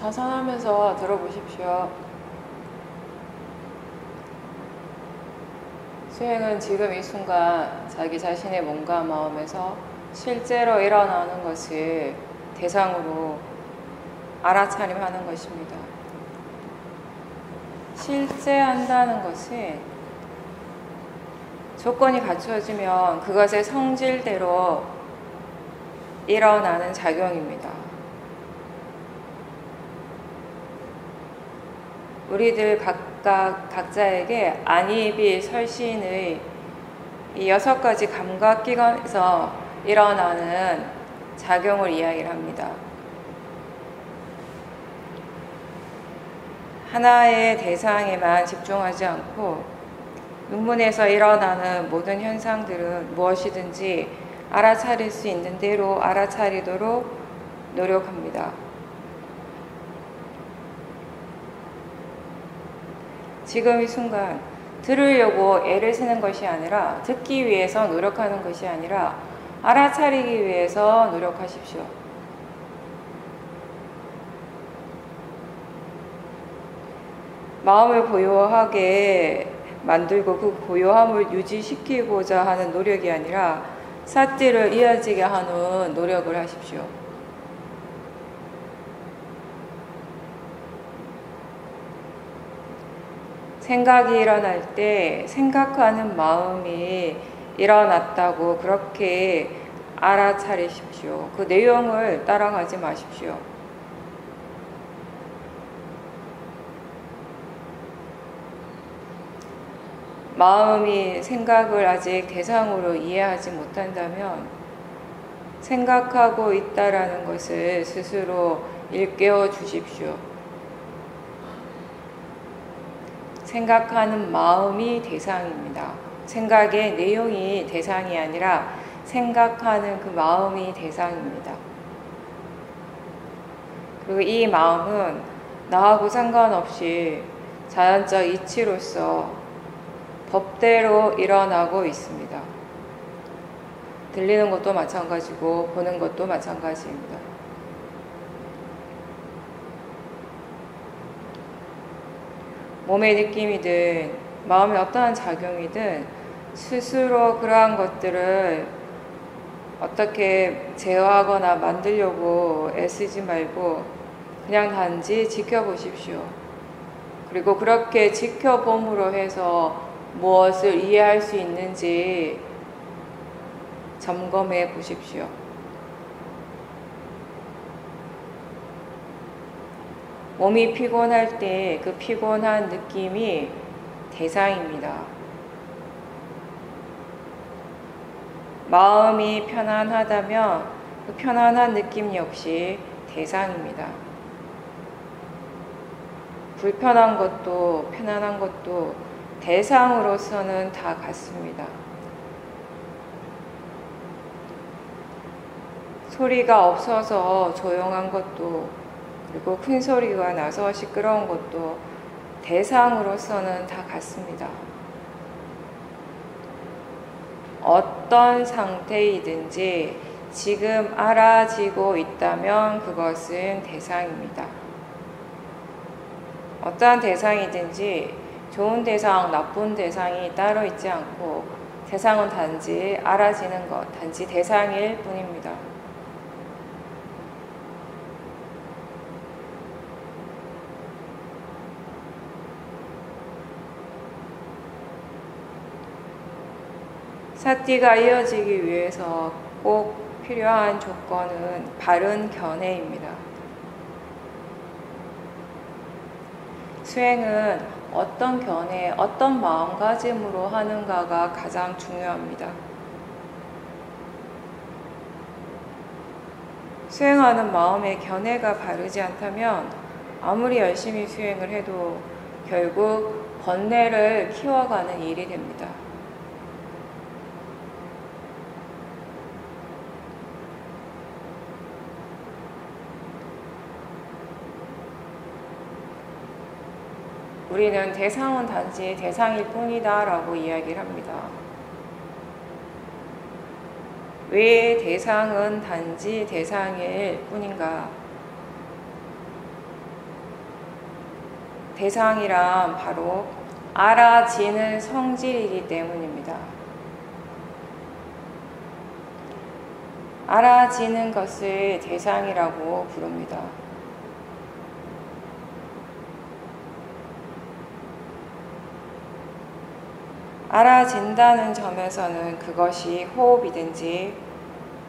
자산하면서 들어보십시오. 수행은 지금 이 순간 자기 자신의 몸과 마음에서 실제로 일어나는 것을 대상으로 알아차림하는 것입니다. 실제 한다는 것은 조건이 갖춰지면 그것의 성질대로 일어나는 작용입니다. 우리들 각자에게 안이비 설신의 이 6가지 감각기관에서 일어나는 작용을 이야기를 합니다. 하나의 대상에만 집중하지 않고 육문에서 일어나는 모든 현상들은 무엇이든지 알아차릴 수 있는 대로 알아차리도록 노력합니다. 지금 이 순간 들으려고 애를 쓰는 것이 아니라 듣기 위해서 노력하는 것이 아니라 알아차리기 위해서 노력하십시오. 마음을 고요하게 만들고 그 고요함을 유지시키고자 하는 노력이 아니라 사띠를 이어지게 하는 노력을 하십시오. 생각이 일어날 때 생각하는 마음이 일어났다고 그렇게 알아차리십시오. 그 내용을 따라가지 마십시오. 마음이 생각을 아직 대상으로 이해하지 못한다면 생각하고 있다라는 것을 스스로 일깨워 주십시오. 생각하는 마음이 대상입니다. 생각의 내용이 대상이 아니라 생각하는 그 마음이 대상입니다. 그리고 이 마음은 나하고 상관없이 자연적 이치로서 법대로 일어나고 있습니다. 들리는 것도 마찬가지고 보는 것도 마찬가지입니다. 몸의 느낌이든 마음의 어떠한 작용이든 스스로 그러한 것들을 어떻게 제어하거나 만들려고 애쓰지 말고 그냥 단지 지켜보십시오. 그리고 그렇게 지켜봄으로 해서 무엇을 이해할 수 있는지 점검해 보십시오. 몸이 피곤할 때 그 피곤한 느낌이 대상입니다. 마음이 편안하다면 그 편안한 느낌 역시 대상입니다. 불편한 것도 편안한 것도 대상으로서는 다 같습니다. 소리가 없어서 조용한 것도 그리고 큰 소리가 나서 시끄러운 것도 대상으로서는 다 같습니다. 어떤 상태이든지 지금 알아지고 있다면 그것은 대상입니다. 어떠한 대상이든지 좋은 대상, 나쁜 대상이 따로 있지 않고 대상은 단지 알아지는 것, 단지 대상일 뿐입니다. 사띠가 이어지기 위해서 꼭 필요한 조건은 바른 견해입니다. 수행은 어떤 견해, 어떤 마음가짐으로 하는가가 가장 중요합니다. 수행하는 마음의 견해가 바르지 않다면 아무리 열심히 수행을 해도 결국 번뇌를 키워가는 일이 됩니다. 우리는 대상은 단지 대상일 뿐이다 라고 이야기를 합니다. 왜 대상은 단지 대상일 뿐인가? 대상이란 바로 알아지는 성질이기 때문입니다. 알아지는 것을 대상이라고 부릅니다. 알아진다는 점에서는 그것이 호흡이든지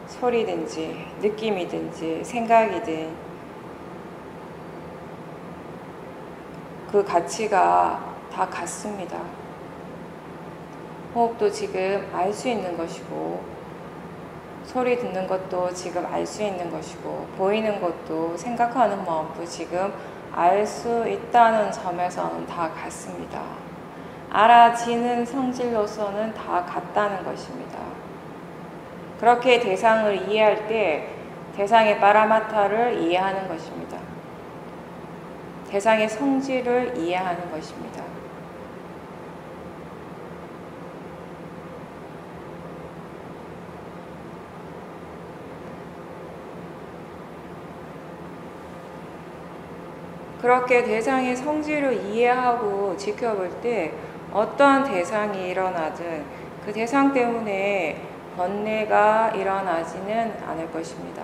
소리든지 느낌이든지 생각이든 그 가치가 다 같습니다. 호흡도 지금 알 수 있는 것이고, 소리 듣는 것도 지금 알 수 있는 것이고, 보이는 것도 생각하는 마음도 지금 알 수 있다는 점에서는 다 같습니다. 알아지는 성질로서는 다 같다는 것입니다. 그렇게 대상을 이해할 때 대상의 파라마타를 이해하는 것입니다. 대상의 성질을 이해하는 것입니다. 그렇게 대상의 성질을 이해하고 지켜볼 때 어떠한 대상이 일어나든 그 대상 때문에 번뇌가 일어나지는 않을 것입니다.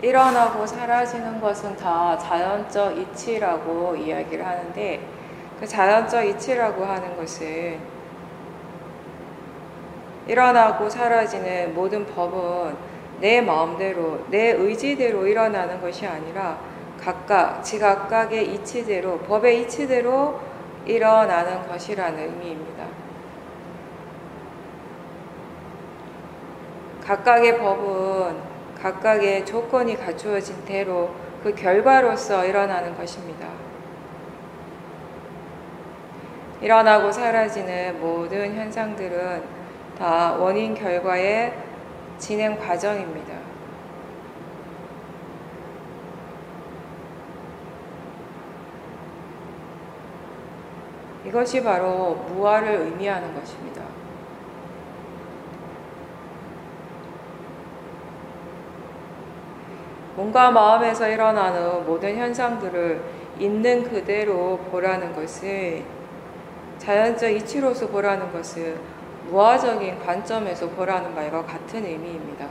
일어나고 사라지는 것은 다 자연적 이치라고 이야기를 하는데, 그 자연적 이치라고 하는 것은 일어나고 사라지는 모든 법은 내 마음대로, 내 의지대로 일어나는 것이 아니라 각각, 지각각의 이치대로, 법의 이치대로 일어나는 것이라는 의미입니다. 각각의 법은 각각의 조건이 갖추어진 대로 그 결과로서 일어나는 것입니다. 일어나고 사라지는 모든 현상들은 다 원인 결과의 진행 과정입니다. 이것이 바로 무아를 의미하는 것입니다. 몸과 마음에서 일어나는 모든 현상들을 있는 그대로 보라는 것을, 자연적 이치로서 보라는 것을 무아적인 관점에서 보라는 말과 같은 의미입니다.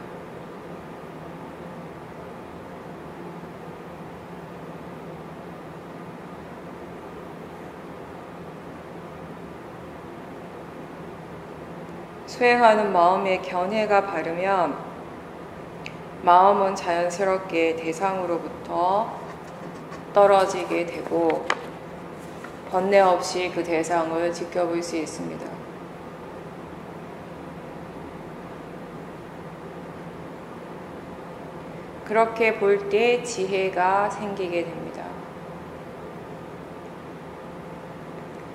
수행하는 마음의 견해가 바르면 마음은 자연스럽게 대상으로부터 떨어지게 되고 번뇌 없이 그 대상을 지켜볼 수 있습니다. 그렇게 볼 때 지혜가 생기게 됩니다.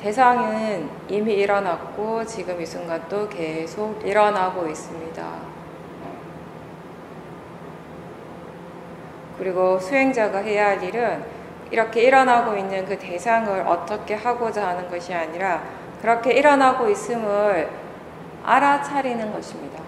대상은 이미 일어났고 지금 이 순간도 계속 일어나고 있습니다. 그리고 수행자가 해야 할 일은 이렇게 일어나고 있는 그 대상을 어떻게 하고자 하는 것이 아니라 그렇게 일어나고 있음을 알아차리는 것입니다.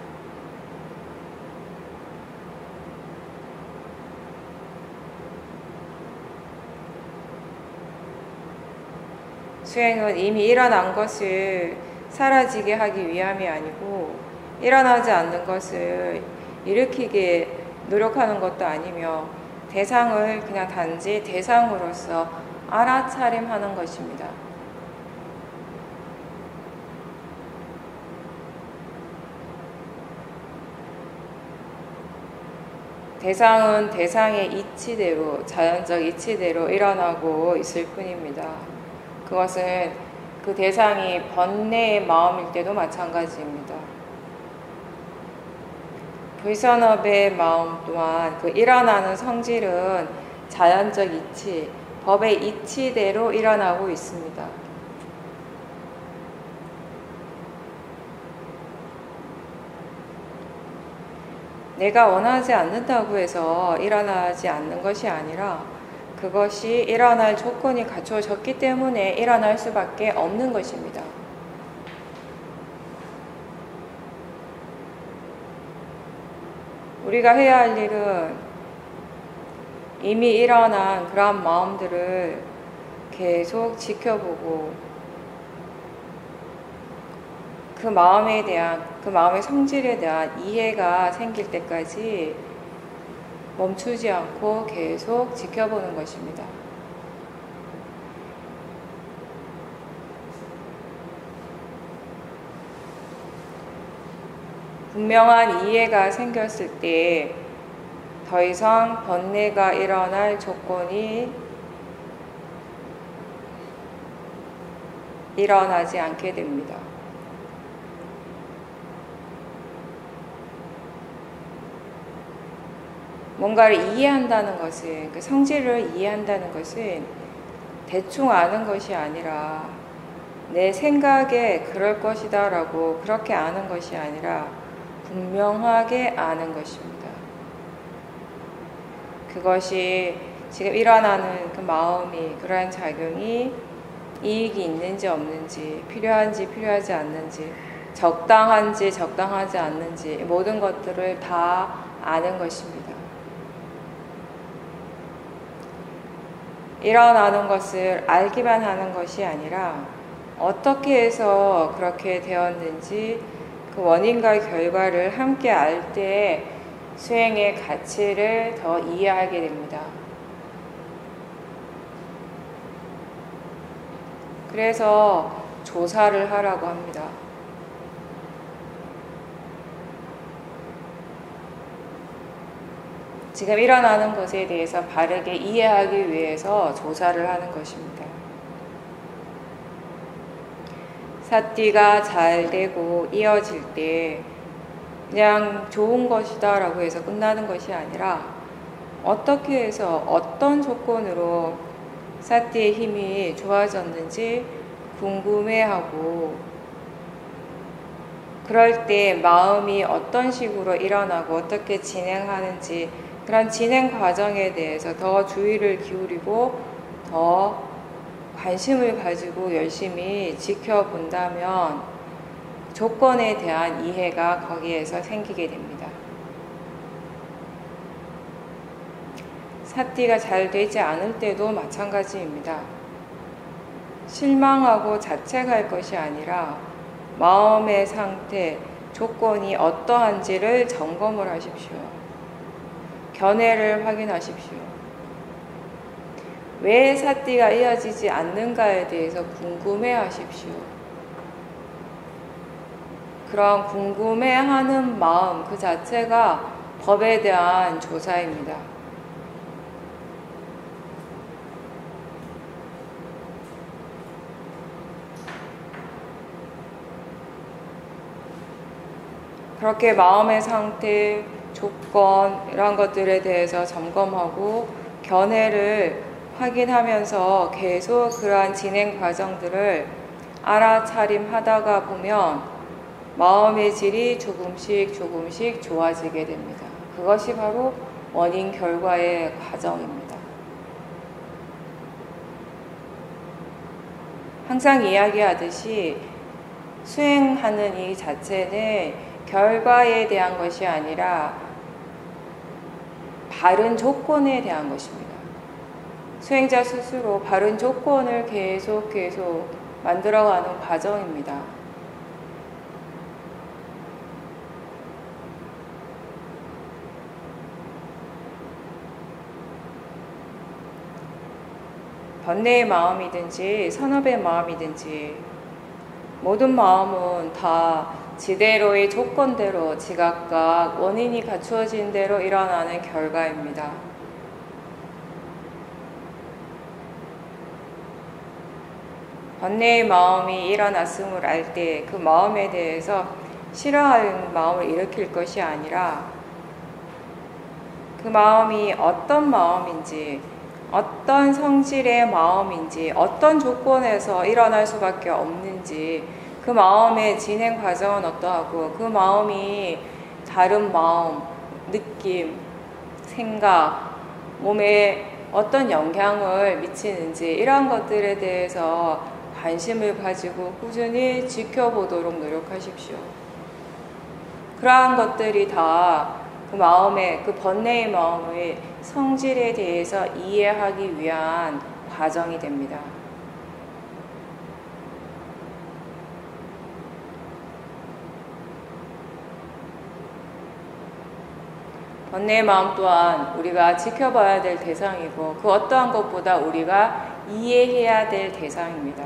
수행은 이미 일어난 것을 사라지게 하기 위함이 아니고 일어나지 않는 것을 일으키게 노력하는 것도 아니며 대상을 그냥 단지 대상으로서 알아차림하는 것입니다. 대상은 대상의 이치대로, 자연적 이치대로 일어나고 있을 뿐입니다. 그것은 그 대상이 번뇌의 마음일 때도 마찬가지입니다. 불선업의 마음 또한 그 일어나는 성질은 자연적 이치, 법의 이치대로 일어나고 있습니다. 내가 원하지 않는다고 해서 일어나지 않는 것이 아니라 그것이 일어날 조건이 갖춰졌기 때문에 일어날 수밖에 없는 것입니다. 우리가 해야 할 일은 이미 일어난 그런 마음들을 계속 지켜보고 그 마음의 성질에 대한 이해가 생길 때까지 멈추지 않고 계속 지켜보는 것입니다. 분명한 이해가 생겼을 때 더 이상 번뇌가 일어날 조건이 일어나지 않게 됩니다. 뭔가를 이해한다는 것은, 그 성질을 이해한다는 것은 대충 아는 것이 아니라 내 생각에 그럴 것이다 라고 그렇게 아는 것이 아니라 분명하게 아는 것입니다. 그것이 지금 일어나는 그 마음이, 그러한 작용이 이익이 있는지 없는지, 필요한지 필요하지 않는지, 적당한지 적당하지 않는지 모든 것들을 다 아는 것입니다. 일어나는 것을 알기만 하는 것이 아니라 어떻게 해서 그렇게 되었는지 그 원인과 결과를 함께 알 때 수행의 가치를 더 이해하게 됩니다. 그래서 조사를 하라고 합니다. 지금 일어나는 것에 대해서 바르게 이해하기 위해서 조사를 하는 것입니다. 사띠가 잘 되고 이어질 때 그냥 좋은 것이다 라고 해서 끝나는 것이 아니라 어떻게 해서 어떤 조건으로 사띠의 힘이 좋아졌는지 궁금해하고, 그럴 때 마음이 어떤 식으로 일어나고 어떻게 진행하는지 그런 진행 과정에 대해서 더 주의를 기울이고 더 관심을 가지고 열심히 지켜본다면 조건에 대한 이해가 거기에서 생기게 됩니다. 사띠가 잘 되지 않을 때도 마찬가지입니다. 실망하고 자책할 것이 아니라 마음의 상태, 조건이 어떠한지를 점검을 하십시오. 견해를 확인하십시오. 왜 사띠가 이어지지 않는가에 대해서 궁금해 하십시오. 그런 궁금해하는 마음 그 자체가 법에 대한 조사입니다. 그렇게 마음의 상태, 조건 이런 것들에 대해서 점검하고 견해를 확인하면서 계속 그러한 진행 과정들을 알아차림하다가 보면 마음의 질이 조금씩 좋아지게 됩니다. 그것이 바로 원인 결과의 과정입니다. 항상 이야기하듯이 수행하는 이 자체는 결과에 대한 것이 아니라 바른 조건에 대한 것입니다. 수행자 스스로 바른 조건을 계속 만들어가는 과정입니다. 번뇌의 마음이든지 선업의 마음이든지 모든 마음은 다 지대로의 조건대로 지각각 원인이 갖추어진 대로 일어나는 결과입니다. 번뇌의 마음이 일어났음을 알 때 그 마음에 대해서 싫어하는 마음을 일으킬 것이 아니라 그 마음이 어떤 마음인지, 어떤 성질의 마음인지, 어떤 조건에서 일어날 수밖에 없는지, 그 마음의 진행 과정은 어떠하고 그 마음이 다른 마음, 느낌, 생각, 몸에 어떤 영향을 미치는지 이러한 것들에 대해서 관심을 가지고 꾸준히 지켜보도록 노력하십시오. 그러한 것들이 다 그 마음의, 그 번뇌의 마음의 성질에 대해서 이해하기 위한 과정이 됩니다. 번뇌의 마음 또한 우리가 지켜봐야 될 대상이고 그 어떠한 것보다 우리가 이해해야 될 대상입니다.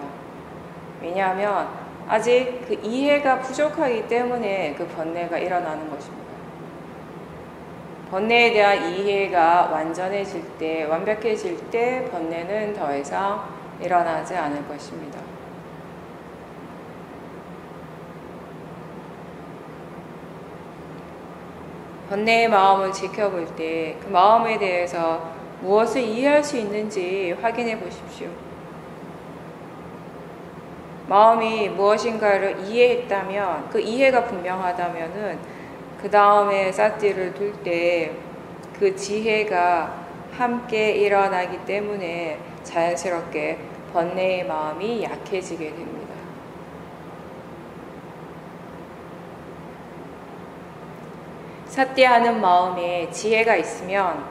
왜냐하면 아직 그 이해가 부족하기 때문에 그 번뇌가 일어나는 것입니다. 번뇌에 대한 이해가 완전해질 때, 완벽해질 때 번뇌는 더 이상 일어나지 않을 것입니다. 번뇌의 마음을 지켜볼 때 그 마음에 대해서 무엇을 이해할 수 있는지 확인해 보십시오. 마음이 무엇인가를 이해했다면, 그 이해가 분명하다면은 그 다음에 사띠를 둘 때 그 지혜가 함께 일어나기 때문에 자연스럽게 번뇌의 마음이 약해지게 됩니다. 사띠하는 마음에 지혜가 있으면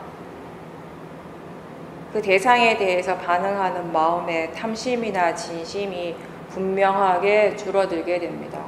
그 대상에 대해서 반응하는 마음의 탐심이나 진심이 분명하게 줄어들게 됩니다.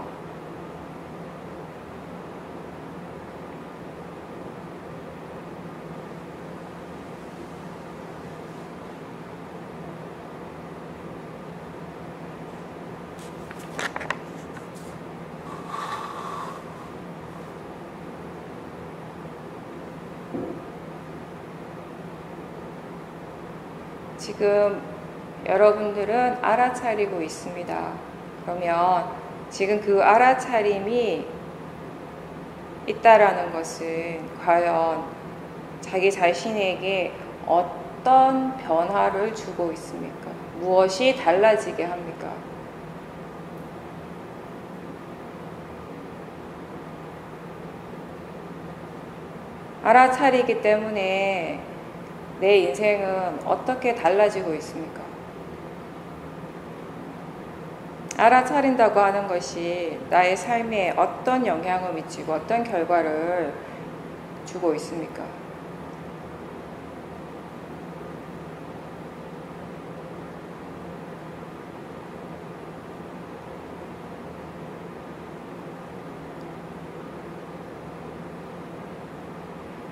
지금 여러분들은 알아차리고 있습니다. 그러면 지금 그 알아차림이 있다라는 것은 과연 자기 자신에게 어떤 변화를 주고 있습니까? 무엇이 달라지게 합니까? 알아차리기 때문에 내 인생은 어떻게 달라지고 있습니까? 알아차린다고 하는 것이 나의 삶에 어떤 영향을 미치고 어떤 결과를 주고 있습니까?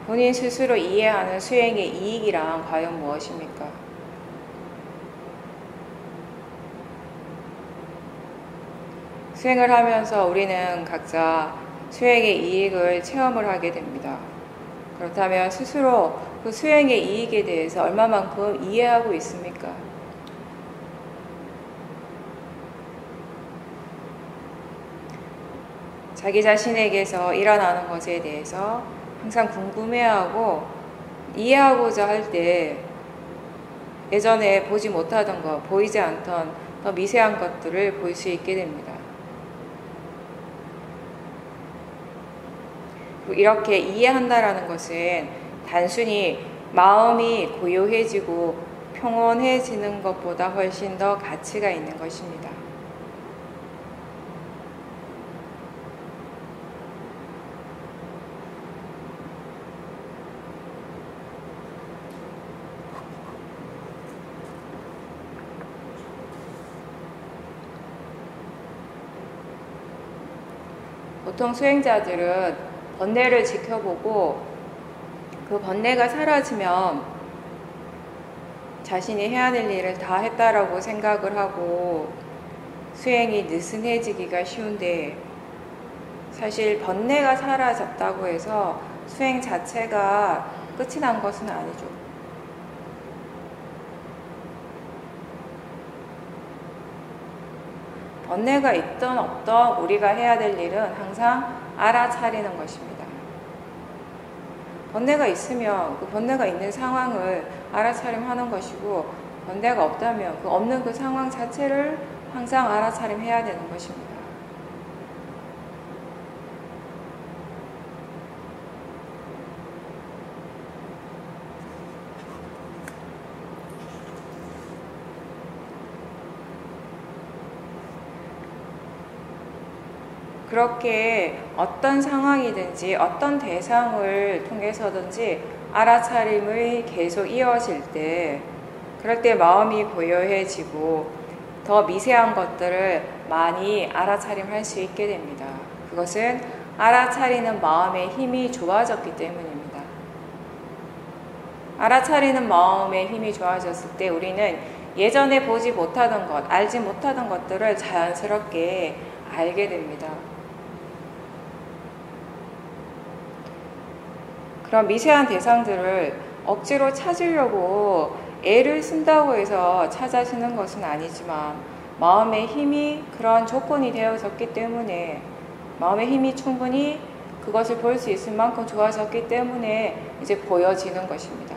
본인 스스로 이해하는 수행의 이익이란 과연 무엇입니까? 수행을 하면서 우리는 각자 수행의 이익을 체험을 하게 됩니다. 그렇다면 스스로 그 수행의 이익에 대해서 얼마만큼 이해하고 있습니까? 자기 자신에게서 일어나는 것에 대해서 항상 궁금해하고 이해하고자 할 때 예전에 보지 못하던 것, 보이지 않던 더 미세한 것들을 볼 수 있게 됩니다. 이렇게 이해한다라는 것은 단순히 마음이 고요해지고 평온해지는 것보다 훨씬 더 가치가 있는 것입니다. 보통 수행자들은 번뇌를 지켜보고 그 번뇌가 사라지면 자신이 해야 될 일을 다 했다라고 생각을 하고 수행이 느슨해지기가 쉬운데 사실 번뇌가 사라졌다고 해서 수행 자체가 끝이 난 것은 아니죠. 번뇌가 있든 없든 우리가 해야 될 일은 항상 알아차리는 것입니다. 번뇌가 있으면 그 번뇌가 있는 상황을 알아차림하는 것이고 번뇌가 없다면 그 없는 그 상황 자체를 항상 알아차림해야 되는 것입니다. 그렇게 어떤 상황이든지 어떤 대상을 통해서든지 알아차림이 계속 이어질 때, 그럴 때 마음이 고요해지고 더 미세한 것들을 많이 알아차림할 수 있게 됩니다. 그것은 알아차리는 마음의 힘이 좋아졌기 때문입니다. 알아차리는 마음의 힘이 좋아졌을 때 우리는 예전에 보지 못하던 것, 알지 못하던 것들을 자연스럽게 알게 됩니다. 그런 미세한 대상들을 억지로 찾으려고 애를 쓴다고 해서 찾아지는 것은 아니지만 마음의 힘이 그런 조건이 되어졌기 때문에, 마음의 힘이 충분히 그것을 볼 수 있을 만큼 좋아졌기 때문에 이제 보여지는 것입니다.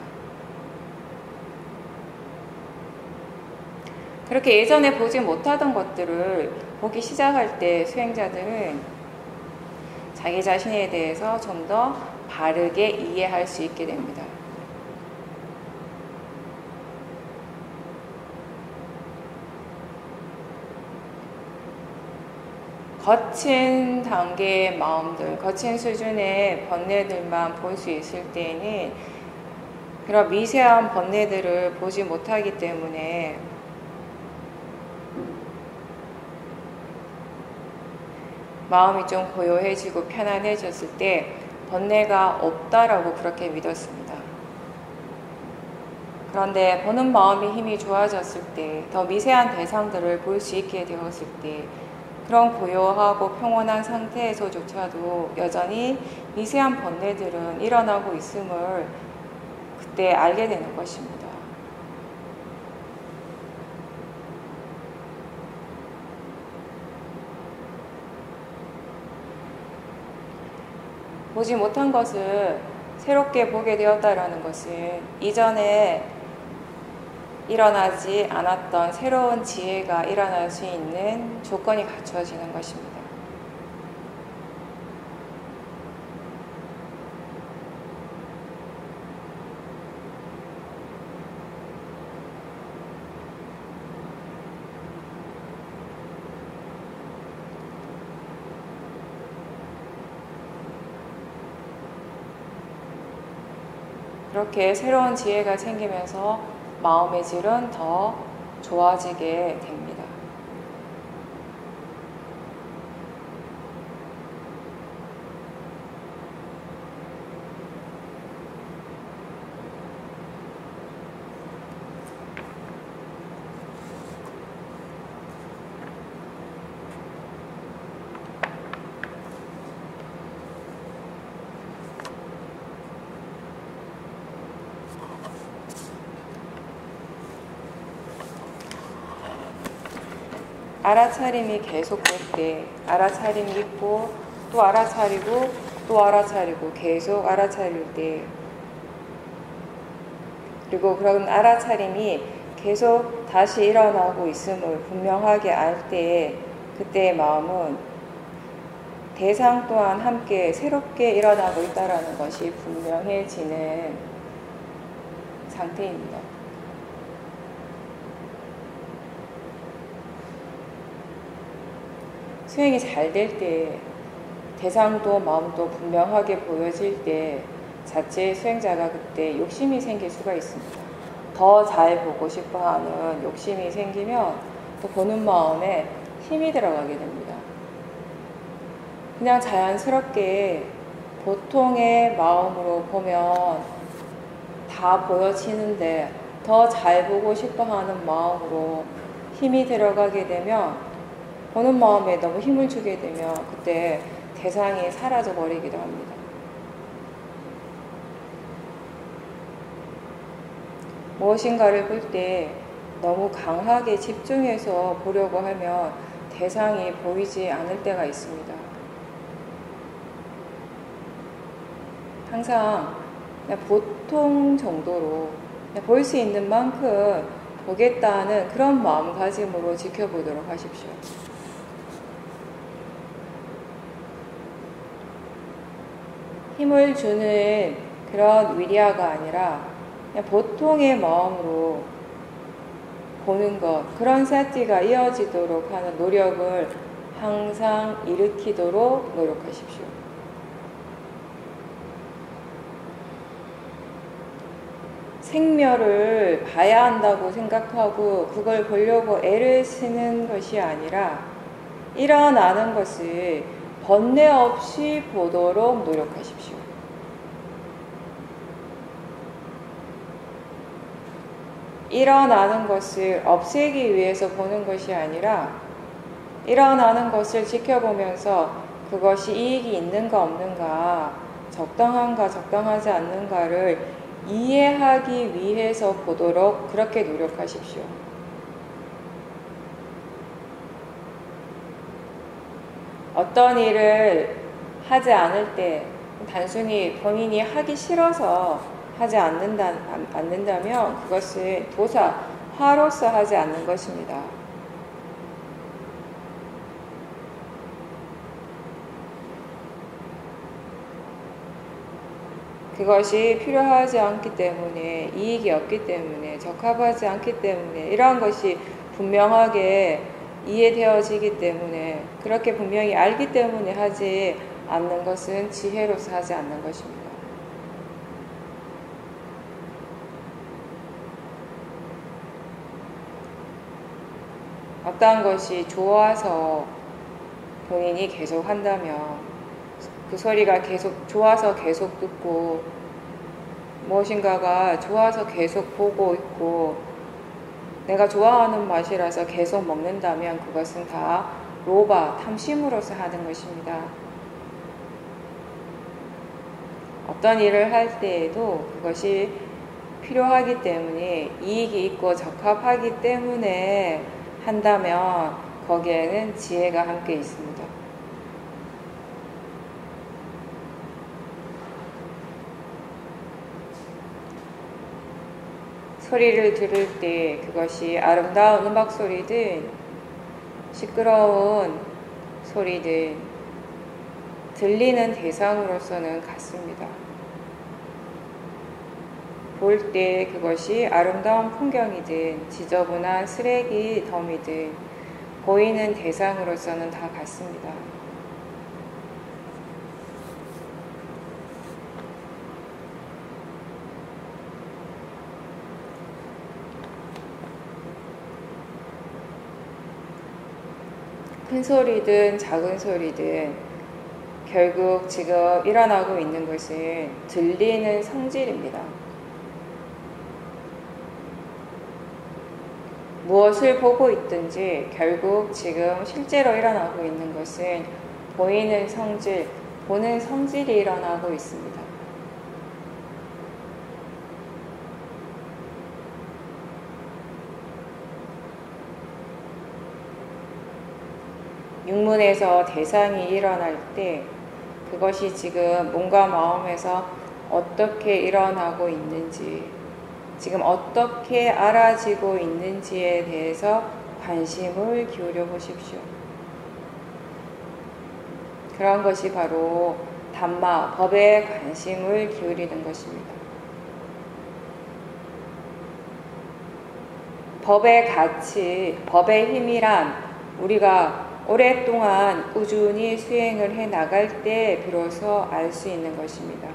그렇게 예전에 보지 못하던 것들을 보기 시작할 때 수행자들은 자기 자신에 대해서 좀 더 바르게 이해할 수 있게 됩니다. 거친 단계의 마음들, 거친 수준의 번뇌들만 볼 수 있을 때에는 그런 미세한 번뇌들을 보지 못하기 때문에 마음이 좀 고요해지고 편안해졌을 때 번뇌가 없다라고 그렇게 믿었습니다. 그런데 보는 마음의 힘이 좋아졌을 때, 더 미세한 대상들을 볼 수 있게 되었을 때, 그런 고요하고 평온한 상태에서조차도 여전히 미세한 번뇌들은 일어나고 있음을 그때 알게 되는 것입니다. 보지 못한 것을 새롭게 보게 되었다라는 것은 이전에 일어나지 않았던 새로운 지혜가 일어날 수 있는 조건이 갖추어지는 것입니다. 그렇게 새로운 지혜가 생기면서 마음의 질은 더 좋아지게 됩니다. 알아차림이 계속될 때, 알아차림이 있고 또 알아차리고 또 알아차리고 계속 알아차릴 때, 그리고 그런 알아차림이 계속 다시 일어나고 있음을 분명하게 알 때, 그때의 마음은 대상 또한 함께 새롭게 일어나고 있다는 것이 분명해지는 상태입니다. 수행이 잘 될 때, 대상도 마음도 분명하게 보여질 때 자체 수행자가 그때 욕심이 생길 수가 있습니다. 더 잘 보고 싶어하는 욕심이 생기면 또 보는 마음에 힘이 들어가게 됩니다. 그냥 자연스럽게 보통의 마음으로 보면 다 보여지는데 더 잘 보고 싶어하는 마음으로 힘이 들어가게 되면, 보는 마음에 너무 힘을 주게 되면 그때 대상이 사라져 버리기도 합니다. 무엇인가를 볼 때 너무 강하게 집중해서 보려고 하면 대상이 보이지 않을 때가 있습니다. 항상 그냥 보통 정도로 볼 수 있는 만큼 보겠다는 그런 마음가짐으로 지켜보도록 하십시오. 힘을 주는 그런 위리아가 아니라 그냥 보통의 마음으로 보는 것, 그런 사티가 이어지도록 하는 노력을 항상 일으키도록 노력하십시오. 생멸을 봐야 한다고 생각하고 그걸 보려고 애를 쓰는 것이 아니라 일어나는 것을 번뇌 없이 보도록 노력하십시오. 일어나는 것을 없애기 위해서 보는 것이 아니라 일어나는 것을 지켜보면서 그것이 이익이 있는가 없는가, 적당한가 적당하지 않는가를 이해하기 위해서 보도록 그렇게 노력하십시오. 어떤 일을 하지 않을 때 단순히 본인이 하기 싫어서 하지 않는다면 그것을 도사, 화로서 하지 않는 것입니다. 그것이 필요하지 않기 때문에, 이익이 없기 때문에, 적합하지 않기 때문에, 이러한 것이 분명하게 이해되어지기 때문에, 그렇게 분명히 알기 때문에 하지 않는 것은 지혜로서 하지 않는 것입니다. 어떠한 것이 좋아서 본인이 계속 한다면 그 소리가 계속 좋아서 계속 듣고 무엇인가가 좋아서 계속 보고 있고 내가 좋아하는 맛이라서 계속 먹는다면 그것은 다 로바, 탐심으로서 하는 것입니다. 어떤 일을 할 때에도 그것이 필요하기 때문에 이익이 있고 적합하기 때문에 한다면 거기에는 지혜가 함께 있습니다. 소리를 들을 때 그것이 아름다운 음악 소리든 시끄러운 소리든 들리는 대상으로서는 같습니다. 볼 때 그것이 아름다운 풍경이든 지저분한 쓰레기 더미든 보이는 대상으로서는 다 같습니다. 큰 소리든 작은 소리든 결국 지금 일어나고 있는 것은 들리는 성질입니다. 무엇을 보고 있든지 결국 지금 실제로 일어나고 있는 것은 보이는 성질, 보는 성질이 일어나고 있습니다. 육문에서 대상이 일어날 때 그것이 지금 몸과 마음에서 어떻게 일어나고 있는지, 지금 어떻게 알아지고 있는지에 대해서 관심을 기울여 보십시오. 그런 것이 바로 담마, 법에 관심을 기울이는 것입니다. 법의 가치, 법의 힘이란 우리가 오랫동안 꾸준히 수행을 해 나갈 때 비로소 알 수 있는 것입니다.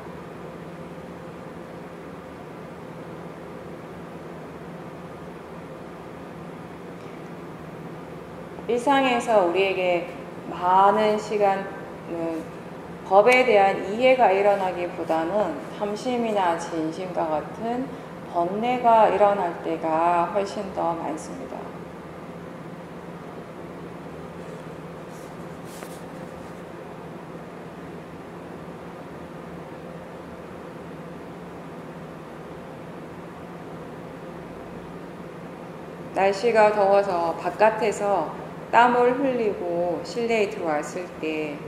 일상에서 우리에게 많은 시간은 법에 대한 이해가 일어나기보다는 탐심이나 진심과 같은 번뇌가 일어날 때가 훨씬 더 많습니다. 날씨가 더워서 바깥에서 땀을 흘리고 실내에 들어왔을 때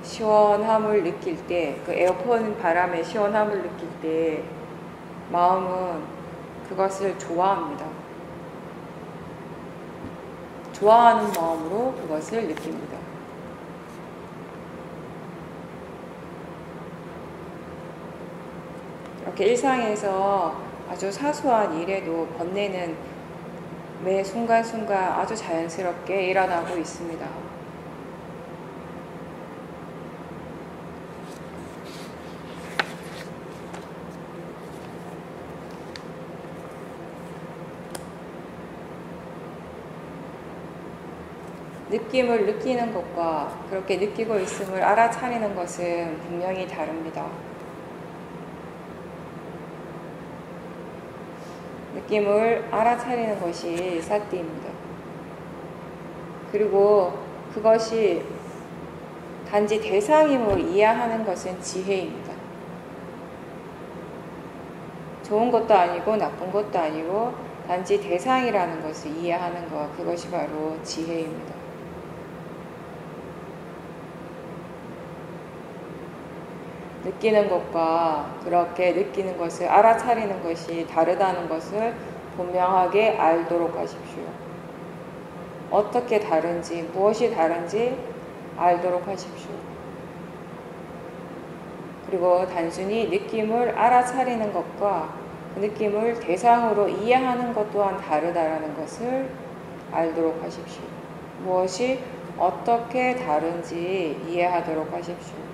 시원함을 느낄 때, 그 에어컨 바람의 시원함을 느낄 때 마음은 그것을 좋아합니다. 좋아하는 마음으로 그것을 느낍니다. 이렇게 일상에서 아주 사소한 일에도 번뇌는 매 순간순간 아주 자연스럽게 일어나고 있습니다. 느낌을 느끼는 것과 그렇게 느끼고 있음을 알아차리는 것은 분명히 다릅니다. 느낌을 알아차리는 것이 사띠입니다. 그리고 그것이 단지 대상임을 이해하는 것은 지혜입니다. 좋은 것도 아니고 나쁜 것도 아니고 단지 대상이라는 것을 이해하는 것, 그것이 바로 지혜입니다. 느끼는 것과 그렇게 느끼는 것을 알아차리는 것이 다르다는 것을 분명하게 알도록 하십시오. 어떻게 다른지, 무엇이 다른지 알도록 하십시오. 그리고 단순히 느낌을 알아차리는 것과 그 느낌을 대상으로 이해하는 것 또한 다르다라는 것을 알도록 하십시오. 무엇이 어떻게 다른지 이해하도록 하십시오.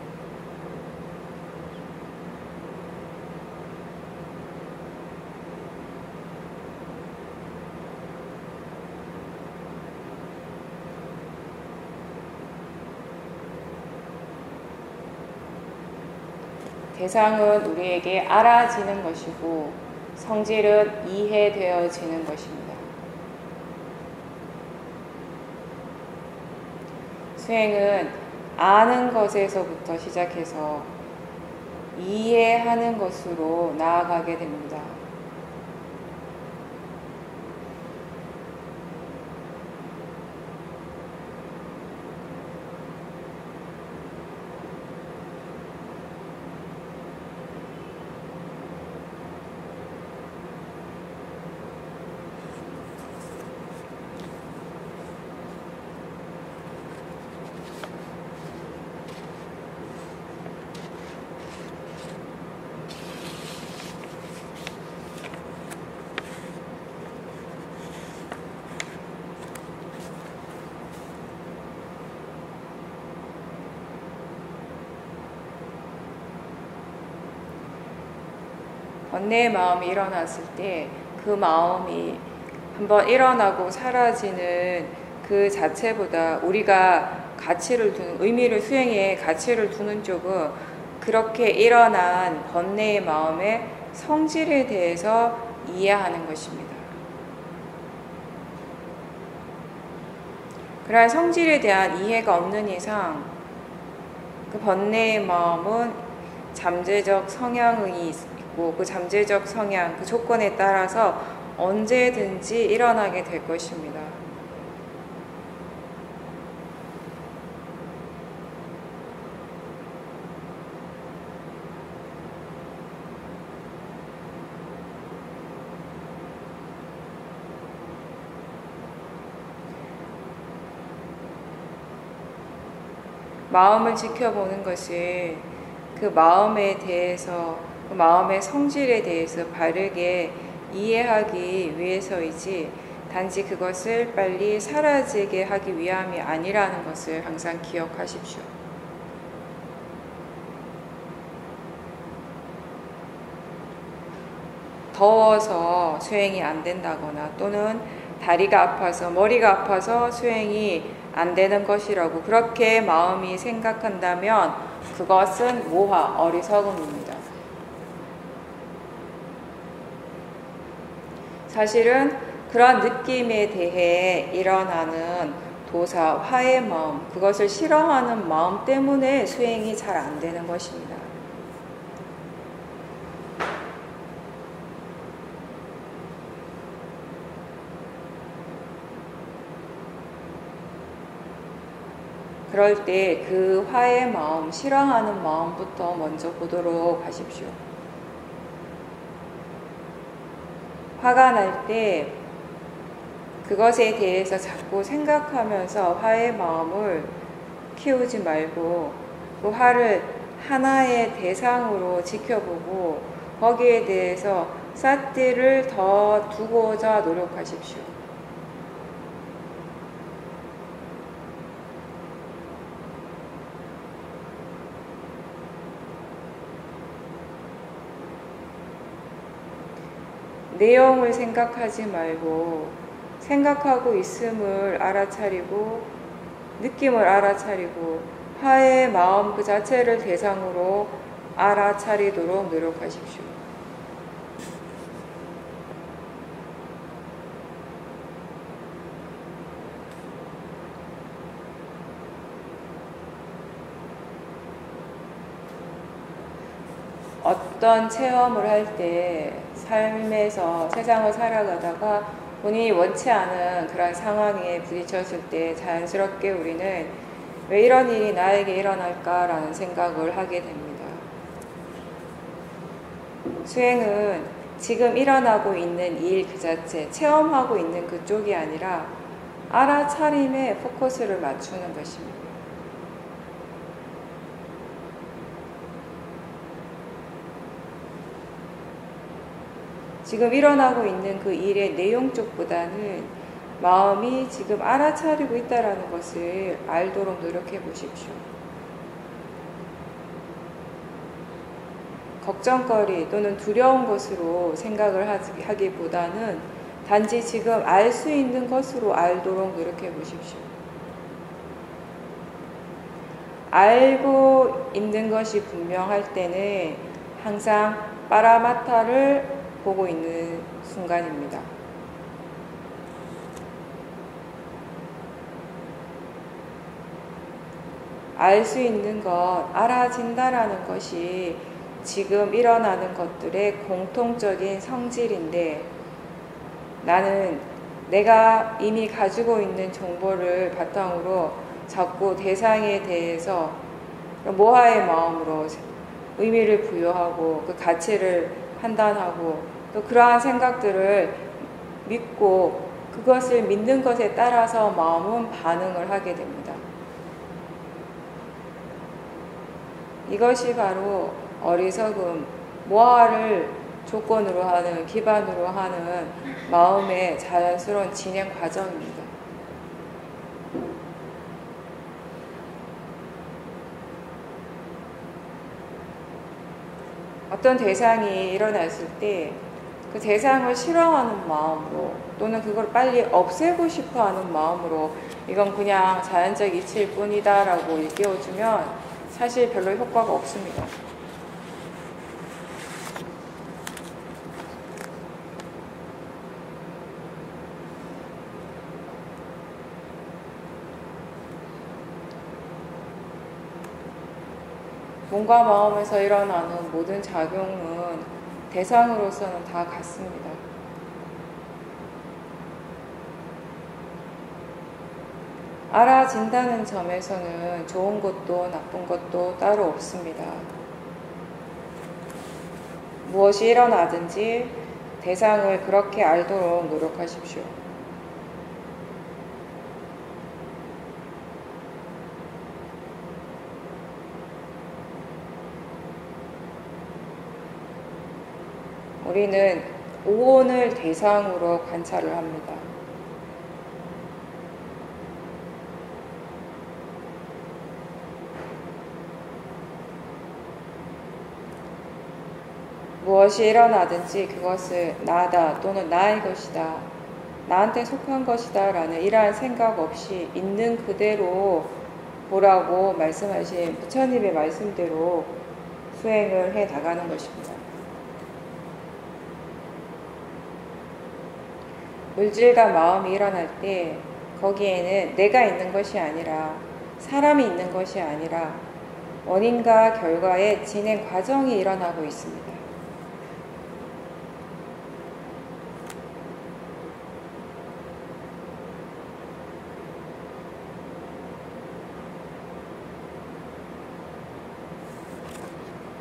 대상은 우리에게 알아지는 것이고 성질은 이해되어지는 것입니다. 수행은 아는 것에서부터 시작해서 이해하는 것으로 나아가게 됩니다. 번뇌의 마음이 일어났을 때 그 마음이 한번 일어나고 사라지는 그 자체보다 우리가 가치를 두는, 의미를 수행에 가치를 두는 쪽은 그렇게 일어난 번뇌의 마음의 성질에 대해서 이해하는 것입니다. 그러한 성질에 대한 이해가 없는 이상 그 번뇌의 마음은 잠재적 성향이 있고 그 잠재적 성향, 그 조건에 따라서 언제든지 일어나게 될 것입니다. 마음을 지켜보는 것이 그 마음에 대해서, 그 마음의 성질에 대해서 바르게 이해하기 위해서이지 단지 그것을 빨리 사라지게 하기 위함이 아니라는 것을 항상 기억하십시오. 더워서 수행이 안 된다거나 또는 다리가 아파서 머리가 아파서 수행이 안 되는 것이라고 그렇게 마음이 생각한다면 그것은 모화, 어리석음입니다. 사실은 그런 느낌에 대해 일어나는 도사, 화의 마음, 그것을 싫어하는 마음 때문에 수행이 잘 안 되는 것입니다. 그럴 때 그 화의 마음, 싫어하는 마음부터 먼저 보도록 하십시오. 화가 날 때 그것에 대해서 자꾸 생각하면서 화의 마음을 키우지 말고 그 화를 하나의 대상으로 지켜보고 거기에 대해서 사띠를 더 두고자 노력하십시오. 내용을 생각하지 말고 생각하고 있음을 알아차리고 느낌을 알아차리고 화의 마음 그 자체를 대상으로 알아차리도록 노력하십시오. 어떤 체험을 할 때 삶에서 세상을 살아가다가 본인이 원치 않은 그런 상황에 부딪혔을 때 자연스럽게 우리는 왜 이런 일이 나에게 일어날까라는 생각을 하게 됩니다. 수행은 지금 일어나고 있는 일 그 자체, 체험하고 있는 그쪽이 아니라 알아차림에 포커스를 맞추는 것입니다. 지금 일어나고 있는 그 일의 내용 쪽보다는 마음이 지금 알아차리고 있다는 것을 알도록 노력해 보십시오. 걱정거리 또는 두려운 것으로 생각을 하기보다는 단지 지금 알 수 있는 것으로 알도록 노력해 보십시오. 알고 있는 것이 분명할 때는 항상 파라마타를 보고 있는 순간입니다. 알 수 있는 것, 알아진다라는 것이 지금 일어나는 것들의 공통적인 성질인데 나는 내가 이미 가지고 있는 정보를 바탕으로 자꾸 대상에 대해서 모하의 마음으로 의미를 부여하고 그 가치를 판단하고 또 그러한 생각들을 믿고 그것을 믿는 것에 따라서 마음은 반응을 하게 됩니다. 이것이 바로 어리석음, 모하를 조건으로 하는, 기반으로 하는 마음의 자연스러운 진행 과정입니다. 어떤 대상이 일어났을 때 그 대상을 싫어하는 마음으로 또는 그걸 빨리 없애고 싶어 하는 마음으로 이건 그냥 자연적 이치일 뿐이다 라고 일깨워주면 사실 별로 효과가 없습니다. 몸과 마음에서 일어나는 모든 작용은 대상으로서는 다 같습니다. 알아진다는 점에서는 좋은 것도 나쁜 것도 따로 없습니다. 무엇이 일어나든지 대상을 그렇게 알도록 노력하십시오. 우리는 오온을 대상으로 관찰을 합니다. 무엇이 일어나든지 그것을 나다 또는 나의 것이다, 나한테 속한 것이다 라는 이러한 생각 없이 있는 그대로 보라고 말씀하신 부처님의 말씀대로 수행을 해 나가는 것입니다. 물질과 마음이 일어날 때 거기에는 내가 있는 것이 아니라 사람이 있는 것이 아니라 원인과 결과의 진행 과정이 일어나고 있습니다.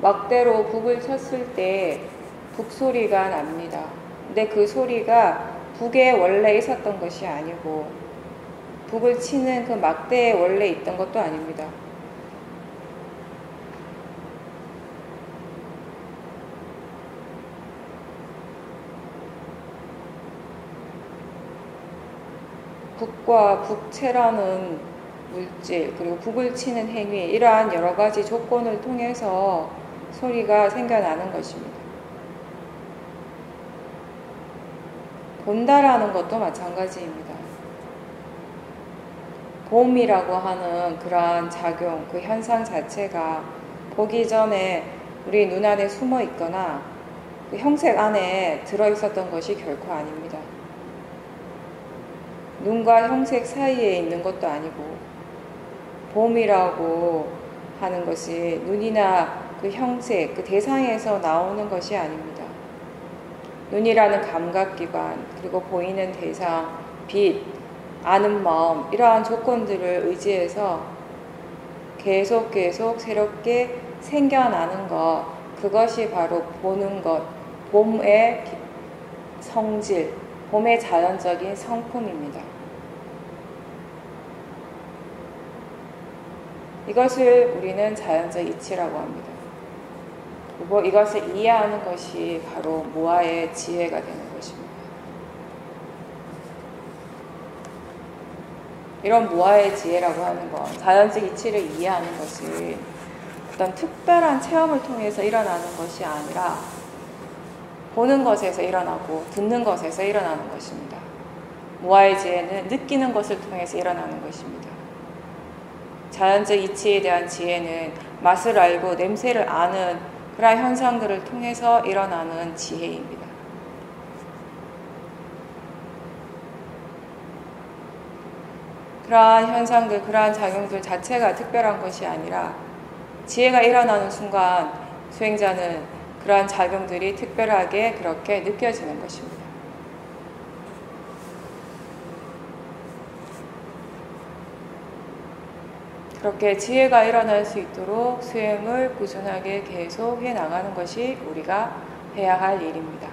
막대로 북을 쳤을 때 북소리가 납니다. 근데 그 소리가 북에 원래 있었던 것이 아니고 북을 치는 그 막대에 원래 있던 것도 아닙니다. 북과 북체라는 물질 그리고 북을 치는 행위 이러한 여러 가지 조건을 통해서 소리가 생겨나는 것입니다. 본다라는 것도 마찬가지입니다. 봄이라고 하는 그러한 작용, 그 현상 자체가 보기 전에 우리 눈 안에 숨어 있거나 그 형색 안에 들어있었던 것이 결코 아닙니다. 눈과 형색 사이에 있는 것도 아니고, 봄이라고 하는 것이 눈이나 그 형색, 그 대상에서 나오는 것이 아닙니다. 눈이라는 감각기관, 그리고 보이는 대상, 빛, 아는 마음, 이러한 조건들을 의지해서 계속 새롭게 생겨나는 것, 그것이 바로 보는 것, 봄의 성질, 봄의 자연적인 성품입니다. 이것을 우리는 자연적 이치라고 합니다. 그리고 이것을 이해하는 것이 바로 모아의 지혜가 되는 것입니다. 이런 모아의 지혜라고 하는 건 자연적 이치를 이해하는 것이 어떤 특별한 체험을 통해서 일어나는 것이 아니라 보는 것에서 일어나고 듣는 것에서 일어나는 것입니다. 모아의 지혜는 느끼는 것을 통해서 일어나는 것입니다. 자연적 이치에 대한 지혜는 맛을 알고 냄새를 아는 그러한 현상들을 통해서 일어나는 지혜입니다. 그러한 현상들, 그러한 작용들 자체가 특별한 것이 아니라 지혜가 일어나는 순간 수행자는 그러한 작용들이 특별하게 그렇게 느껴지는 것입니다. 그렇게 지혜가 일어날 수 있도록 수행을 꾸준하게 계속 해 나가는 것이 우리가 해야 할 일입니다.